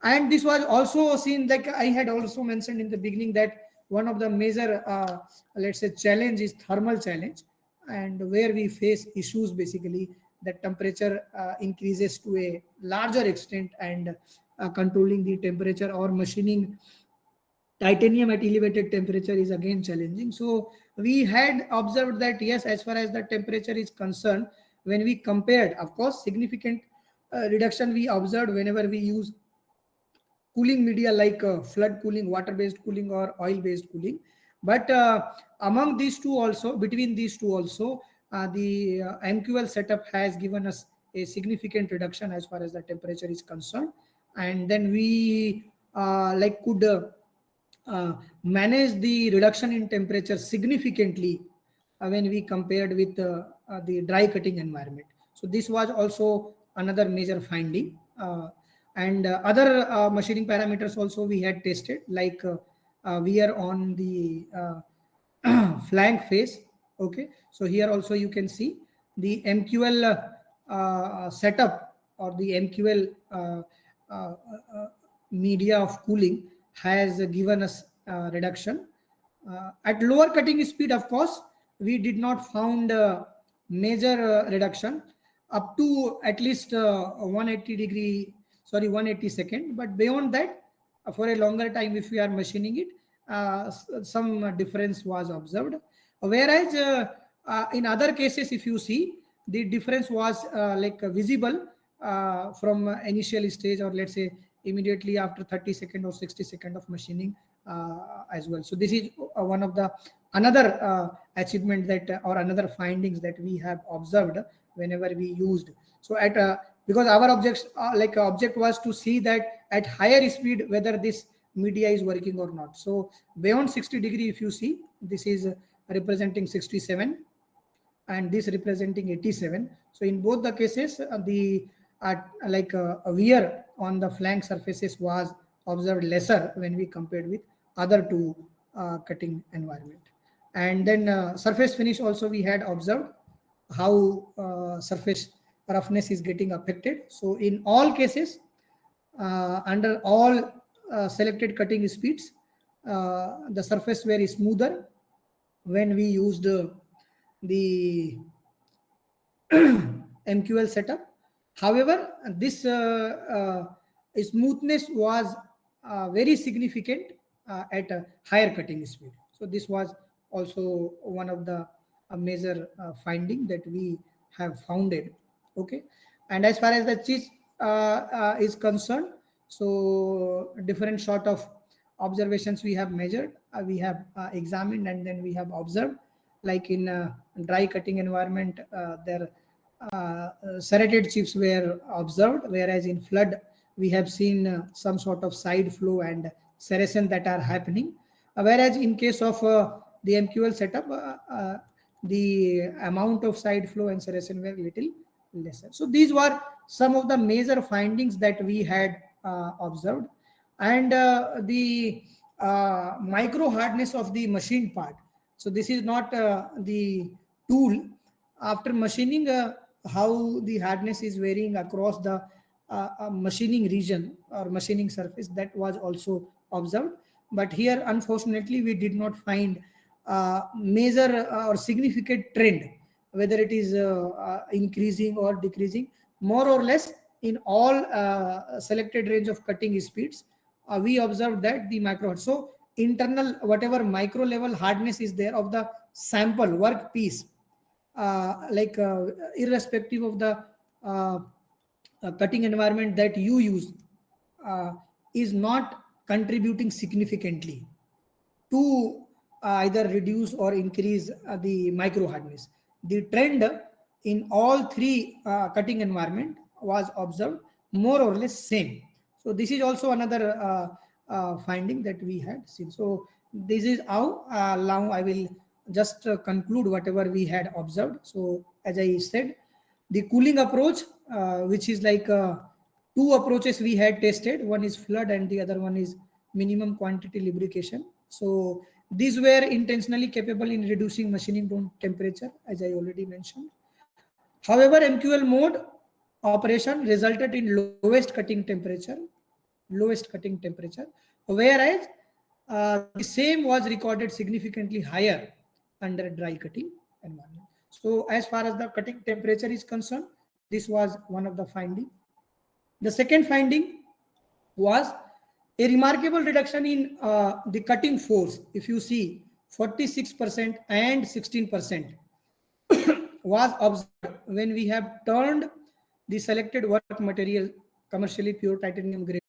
And this was also seen, like I had also mentioned in the beginning, that one of the major let's say challenge is thermal challenge, and where we face issues basically that temperature increases to a larger extent, and controlling the temperature or machining titanium at elevated temperature is again challenging. So we had observed that yes, as far as the temperature is concerned, when we compared, of course significant reduction we observed whenever we use cooling media like flood cooling, water based cooling, or oil based cooling. But among these two also, between these two also, the MQL setup has given us a significant reduction as far as the temperature is concerned. And then we like could manage the reduction in temperature significantly when we compared with the dry cutting environment. So this was also another major finding. And other machining parameters also we had tested, like we are on the flank face. Okay, so here also you can see the MQL setup, or the MQL media of cooling has given us reduction. At lower cutting speed, of course, we did not found major reduction up to at least 180 second. But beyond that, for a longer time, if we are machining it, some difference was observed. Whereas in other cases, if you see, the difference was like visible from initial stage, or let's say immediately after 30 second or 60 second of machining as well. So this is one of the another achievement that or another findings that we have observed whenever we used. So at because our object was to see that at higher speed whether this media is working or not. So beyond 60 degree, if you see, this is representing 67 and this representing 87. So in both the cases, the wear on the flank surfaces was observed lesser when we compared with other two cutting environment. And then surface finish also we had observed how surface roughness is getting affected. So in all cases, under all selected cutting speeds, the surface wear is smoother when we used the MQL setup. However, this smoothness was very significant at a higher cutting speed. So this was also one of the major finding that we have founded. Okay, and as far as the cheese is concerned, so different sort of observations we have measured, we have examined, and then we have observed. Like in dry cutting environment, there serrated chips were observed, whereas in flood we have seen some sort of side flow and serration that are happening. Whereas in case of the MQL setup, the amount of side flow and serration were little lesser. So these were some of the major findings that we had observed. And the micro hardness of the machined part. So this is not the tool after machining, how the hardness is varying across the machining region or machining surface, that was also observed. But here unfortunately we did not find major or significant trend, whether it is increasing or decreasing. More or less in all selected range of cutting speeds, we observed that the micro, so internal whatever micro level hardness is there of the sample work piece, irrespective of the uh, cutting environment that you use, uh, is not contributing significantly to either reduce or increase the micro hardness. The trend in all three cutting environment was observed more or less same. So this is also another finding that we had seen. So this is how now I will just conclude whatever we had observed. So as I said, the cooling approach, which is like two approaches we had tested. One is flood and the other one is minimum quantity lubrication. So these were intentionally capable in reducing machining room temperature, as I already mentioned. However, MQL mode operation resulted in lowest cutting temperature, whereas the same was recorded significantly higher under dry cutting environment. So as far as the cutting temperature is concerned, this was one of the finding. The second finding was a remarkable reduction in the cutting force. If you see, 46% and 16% was observed when we have turned the selected work material commercially pure titanium grade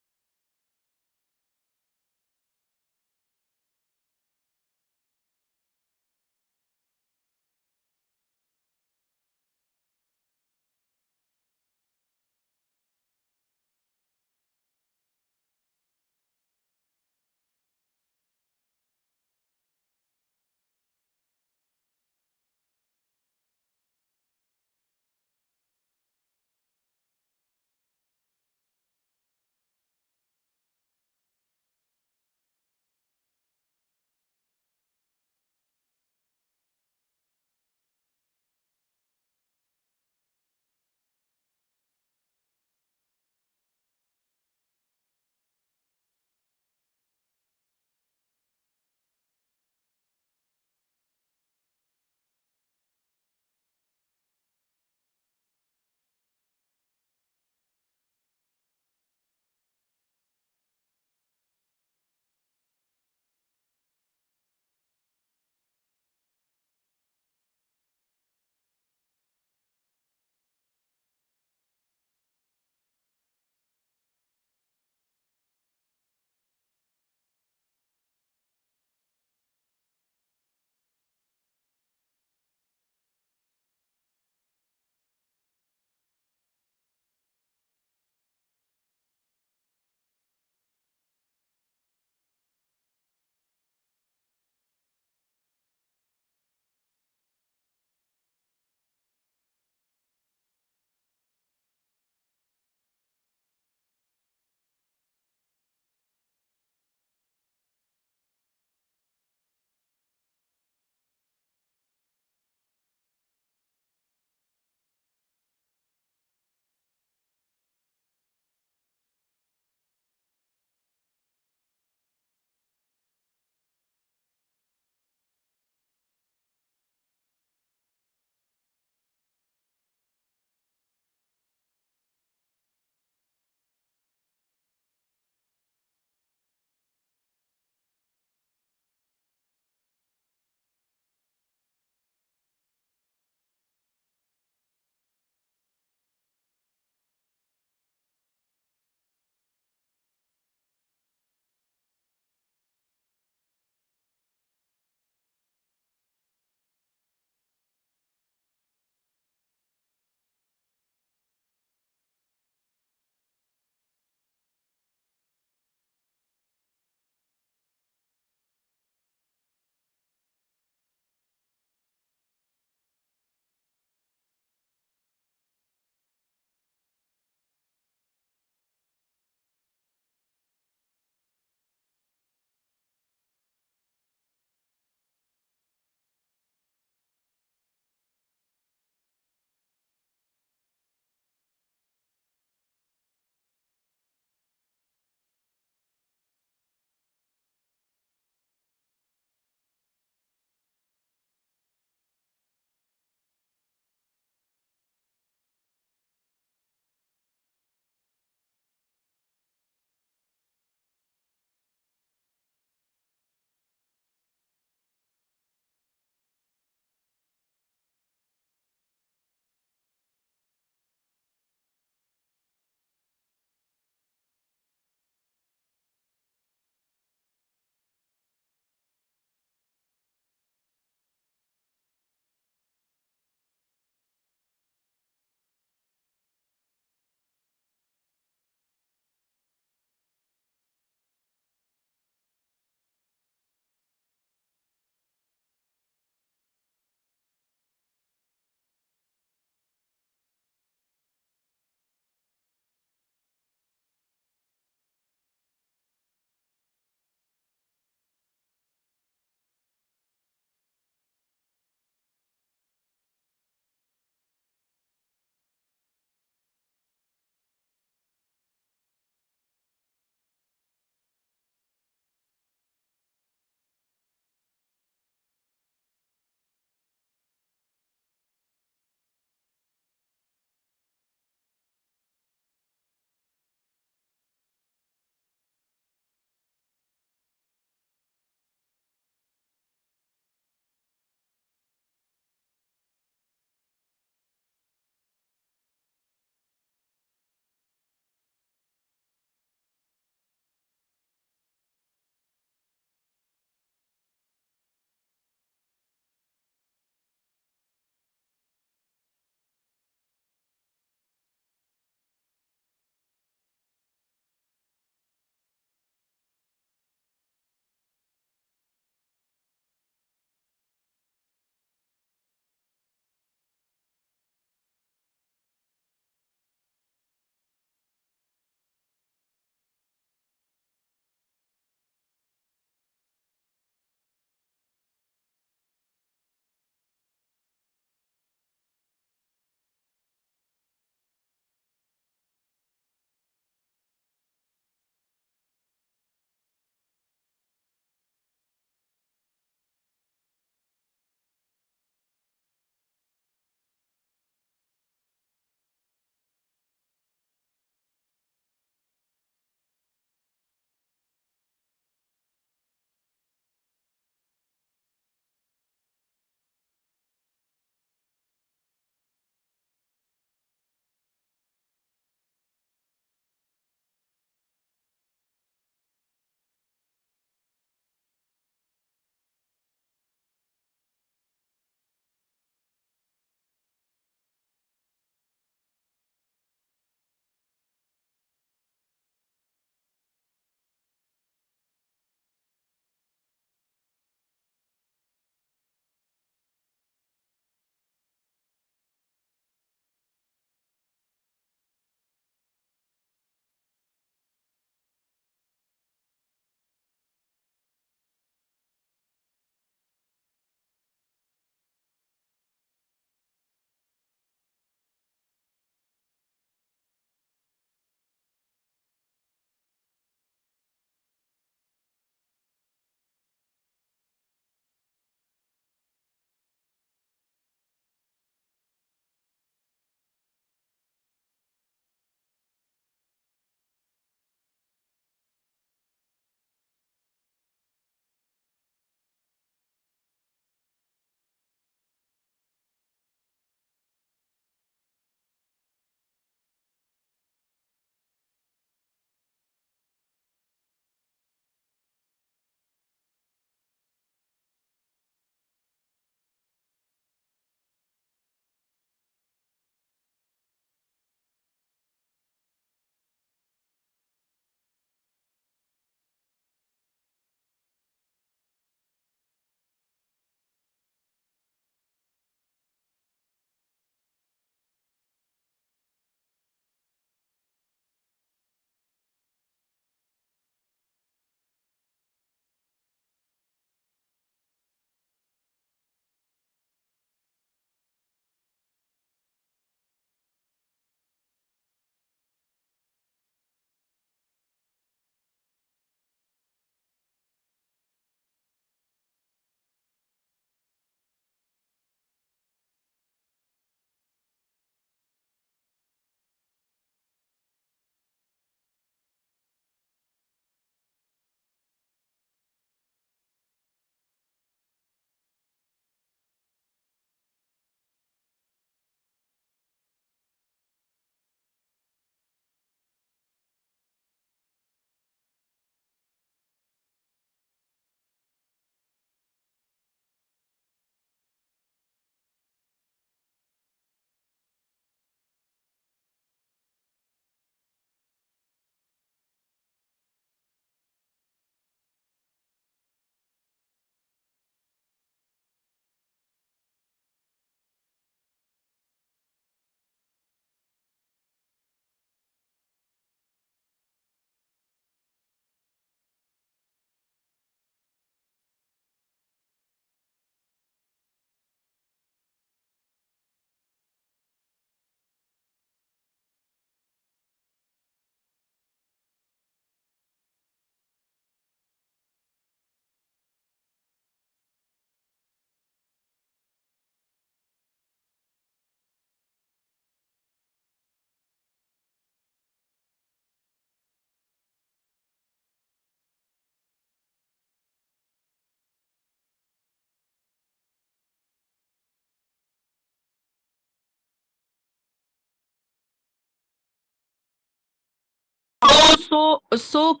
so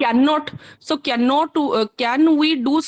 cannot can we do